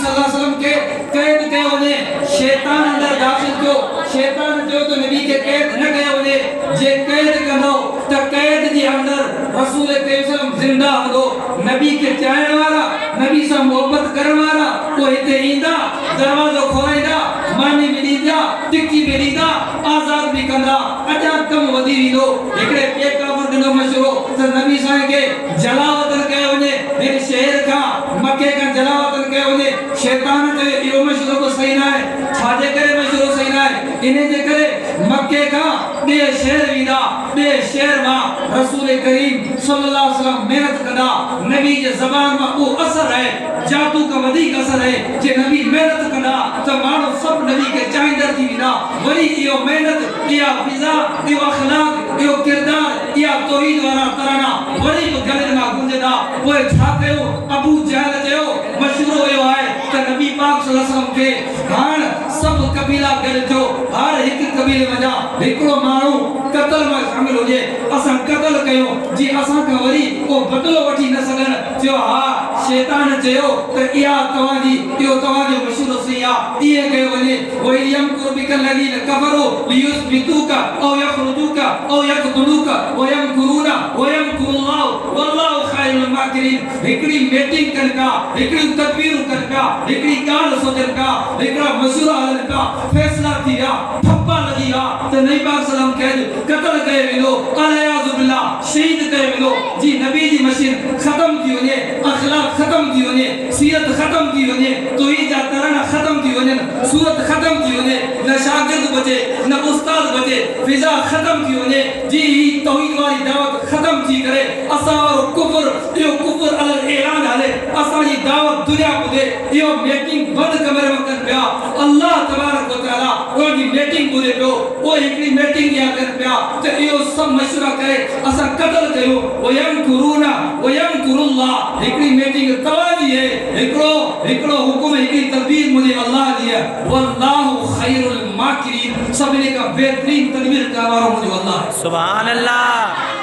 सल्लल्लाहु अलैहि वसल्लम के कैद कयो वञे शैतान अंदर दाखिल थियो शैतान जो तो नबी के कैद न कयो वञे जे कैद कंदो त कैद जे अंदर रसूल करीम जिंदा हूंदो नबी के चाहण वाला नबी से मोहब्बत करण वाला वो हिते ईंदा दरवाजो खोलाईंदा मानी मिलींदा टिक्की मिलींदा आजाद भी कंदा अजा कम वधी विंदो हिकड़े ॿिए काफ़िर ॾिनो मशवरो त नबी साईं खे जलावतन कयो वञे हिन शहर खां मके खां जलावतन कयो वञे शैतान जो इहो मशवरो सही न आहे छाजे करे मशवरो सही न आहे इन जे करे मके खां ॿिए शहर वेंदा ॿिए शहर मां रसूल करीम सल्लल्लाहु अलैहि वसल्लम मेहनत कंदा नबी जे ज़बान मां उहो असर आहे जादू का वधीक असर है जे नबी मेहनत कंदा त माण्हू सभु नबी के चाहींदड़ थी वेंदा वरी इहो मेहनत इहा फिज़ा इहो अखलाक इहो किरदार इहा तौहीद वारा तराना वरी बि गले मां गूंजंदा पोइ छा कयो अबू जहल चयो मशवरो इहो आहे त नबी पाक सल्लल्लाहु अलैहि वसल्लम खे हाण सभु कबीला गॾु थियो हर हिकु कबीले वञा हिकिड़ो माण्हू क़त्ल में शामिल हुजे असां क़त्ल कयो जी असां खां वरी को बदलो वठी न सघनि चयो हा शैतान चयो त इहा तव्हांजी इहो तव्हांजो मशवरो सही आहे इहे कयो वञे वयम कुरबिकल लदीन कफरो लियुस्बितुका औ यखरुजुका औ यक़तलुका वयम कुरूना वयम कुल्लाहु वल्लाहु खैरुल माकिरीन हिकड़ी मीटिंग कनि का हिकड़ी तदबीर कनि का हिकड़ी ॻाल्हि सोचनि का हिकड़ा मशवरा हलनि का फैसला थी विया ठप्पा लॻी विया त नबी पाक सल्लम खे क़त्ल कयो वेंदो अलयाज़ु बिल्लाह शहीद कयो वेंदो जी नबी जी मशीन ख़त्म थी वञे अखलाक ख़त्म थी वञे सीरत ख़त्म थी वञे तौहीद जा तराना ख़त्म थी वञनि सूरत ख़त्म थी वञे न शागिर्द बचे न उस्ताद बचे फिज़ा ख़त्म थी वञे जी तौहीद वारी दावत ख़त्म थी करे असां वारो कुफर इहो कुफर अलल ऐलान हले असांजी दावत दुनिया ॿुधे इहो मीटिंग बंदि कमरे में कनि पिया अल्लाह तबारक व तआला उनजी मीटिंग ॿुधे पियो उहो हिकिड़ी मीटिंग इहा कनि पिया त इहो सभु मशवरा करे असां क़त्ल कयो वयम कुरूना वयम कुरुल्लाह हिकिड़ी मीटिंग तव्हांजी आहे हिकिड़ो हुकुम हिकिड़ी तदबीर मुंहिंजे अल्लाह जी आहे वल्लाहु खैरुल माकिरीन सभिनी खां बहितरीन तदबीर करण वारो मुंहिंजो अल्लाह आहे सुभान अल्लाह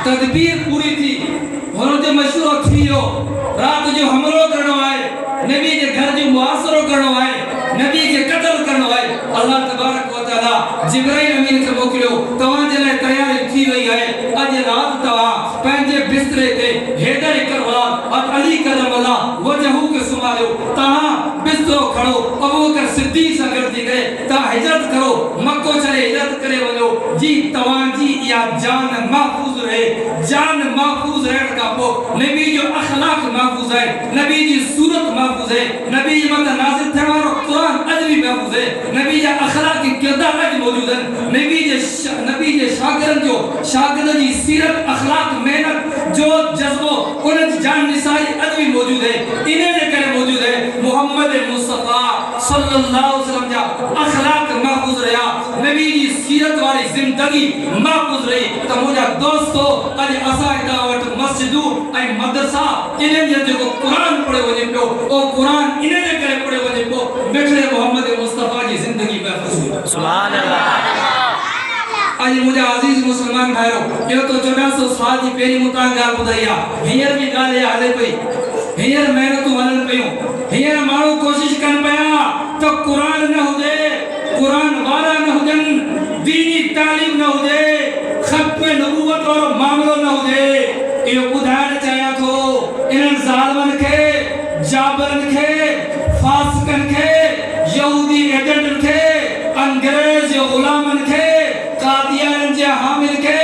तदबीर पूरी थी हुनजो मशवरो थी वियो रात जो हमलो करणो आहे नबी जे घर जो मुआसरो करणो आहे नबी खे क़त्ल करणो आहे अल्लाह तबारक व तआला जिब्राइल अमीन खे मोकिलियो तव्हांजे लाइ तयारी थी वई आहे अॼु राति तव्हां पंहिंजे बिस्तरे ते हैदर करबला और अली करबला वजहू के सुमारियो तव्हां बिस्तरो खड़ो अबूबकर सिद्दीक़ सां गॾु थी करे तव्हां हिजरत करो मक्को छॾे हिजरत करे वञो जी तव्हांजी इहा जान महफूज़ रहे जान महफूज़ रहण खां पोइ नबी जो अखलाक महफूज़ है नबी जी सूरत महफूज़ है नबी जे मथां नाज़िल थियण वारो क़ुरान अॼु बि महफूज़ है नबी जा अखलाकी किरदार अॼु मौजूद आहिनि नबी जे शागिर्द जी सीरत अखलाक मेहनत जो जज्बो उनजी जान निसारी अॼु भी मौजूद है इन्हें जे करे मौजूद है मोहम्मद मुस्तफा सल्लल्लाहु अलैहि वसल्लम जा अखलाक महफूज़ रहा नबी जी सीरत वाली जिंदगी महफूज़ रही त मुंहिंजा दोस्तो अॼु असां हितां वटि मस्जिदूं ऐं मदरसा इन्हें जे जेको क़ुरान पढ़े वञे पियो ओ क़ुरान इन्हें जे करे पढ़े वञे पियो मिठड़े मोहम्मद मुस्तफा जी जिंदगी महफूज़ सुभान अल्लाह आज मुझे अजीज मुसलमान भाइयों यो तो 1400 साल जी पहिरीं मुतां ॻाल्हि ॿुधाई आहे हींअर बि ॻाल्हि हले पई हींअर महिनतूं हलनि पियूं हींअर माण्हू कोशिश कनि पिया त क़ुरान न हुजे क़ुरान वारा न हुजनि दीनी तालीम न हुजे ख़त्म नबूवत वारो मामलो न हुजे इहो ॿुधाइण चाहियां थो इन्हनि ज़ालिमनि खे जाबरनि खे फासिकनि खे यहूदी एजेंटनि खे अंग्रेज जे ग़ुलामनि खे कादियान जे हामिल के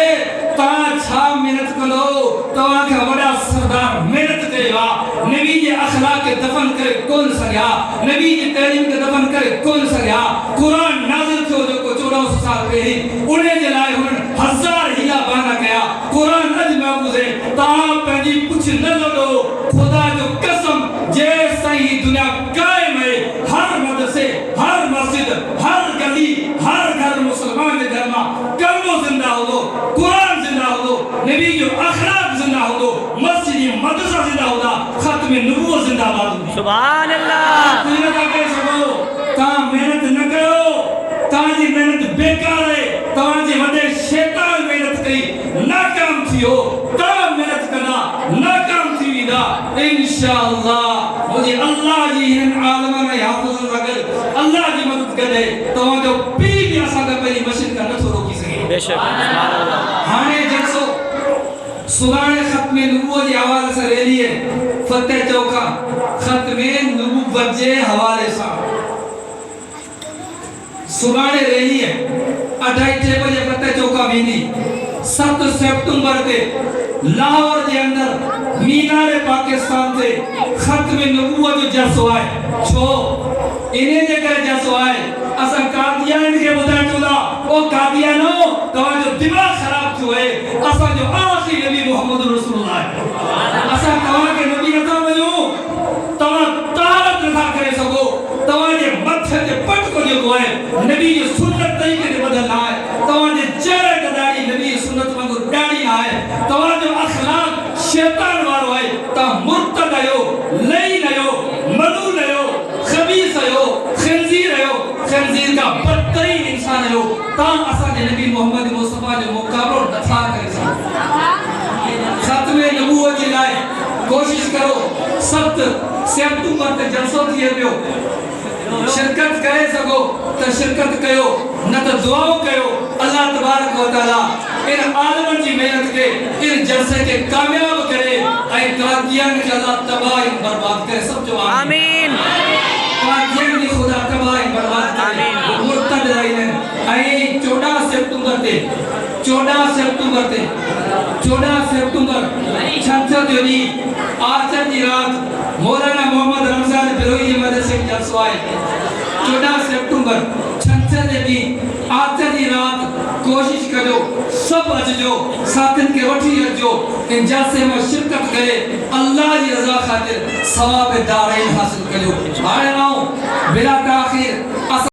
तव्हां छा मेहनत कंदो तव्हांखे वॾा सरदार मेहनत कयो आहे नबी जे अखलाक खे दफ़न करे कोन सघिया नबी जी तइलीम खे दफ़न करे कोन सघिया क़ुरान नाज़िल थियो जेको 1400 साल पहिरीं उन जे लाइ हुननि हज़ार हीला बहाना कया क़ुरान अॼु महफूज़ है तव्हां पंहिंजी पुछ न लॻो ख़ुदा जो कसम जेसि ताईं ही दुनिया क़ाइम है हर मदरसे हर मस्जिद हर गली हर घर मुसलमान के घर में कलमो जिंदा हो कुरान जिंदा हो नबी जो अखलाक जिंदा हो मस्जिद मदरसा जिंदा होगा खत्म नबूवत जिंदाबाद सुभान अल्लाह ता मेहनत न करो ताजी मेहनत बेकार है ताजे वडे शैतान मेहनत कई नाकाम थियो ता मेहनत करना नाकाम थी विदा इंशाअल्लाह मुझे अल्लाह जी इन आलम हाफ़िज़ अगर अल्लाह जी मदद करे तव्हां जो पीर भी असां खां पहिरीं मशीन खां नथो रोकी सघे बेशक सुभान अल्लाह हाणे जलसो सुभाणे ख़त्म नबूवत जे हवाले सां रैली है फतेह चौका ख़त्म नबूवत जे हवाले सां सुभाणे रैली है 2:30 बजे फतेह चौका वेंदी 7 सितंबर ते लाहौर जे अंदर मीनार पाकिस्तान से ख़त्म नबूवत जो जलसो है छो इने जे करे जलसो है असां कादियान के बुधाइण चोला ओ कादियानो तव्हां जो दिमाग खराब थियो है असां जो आखिरी नबी मोहम्मद रसूलुल्लाह है असां तव्हां के नबी नथा वञो तव्हां तारत नथा करे सघो तव्हां जे मथे ते पटको जेको है नबी जी सुन्नत तरीक़े ते बदल आहे तव्हां जे चेहरे ते दाढ़ी नबी जी सुन्नत वांगुरु दाढ़ी आहे तव्हां जो अखलाक शैतान वारो आहे तव्हां मुर्तद आहियो लईन आहियो मलून आहियो खबीस आहियो खंजीर आहियो खंजीर का बदतरीन इंसान आहियो तव्हां असांजे नबी मोहम्मद मुस्तफा जो मुक़ाबलो नथा करे सघो ख़त्म नबूवत जे लाइ कोशिश करो 7 सितंबर ते जलसो थिए पियो शिरकत करे सको तो शिरकत कयो न तो दुआओ कयो अल्लाह तबारक व तआला इन आलमन की मेहनत के इन जलसे के कामयाब करे ऐ कादियान के अल्लाह तबाह बर्बाद करे सब जो आमीन कादियान की खुदा तबाह बर्बाद करे मुर्तद रहिन ऐ 14 सितंबर ते 14 सितंबर छंछर जो दी आचर जी रात मौलाना मोहम्मद रमजान बिरोई जी मदरसे के जलसो आए 14 सितंबर छंछर जे दी आचर जी रात कोशिश करो सब अचजो साथन के वठी अचजो इन जलसे में शिरकत करे अल्लाह जी रजा खातिर सवाब दारैन हासिल करो हाणे बिला ताखीर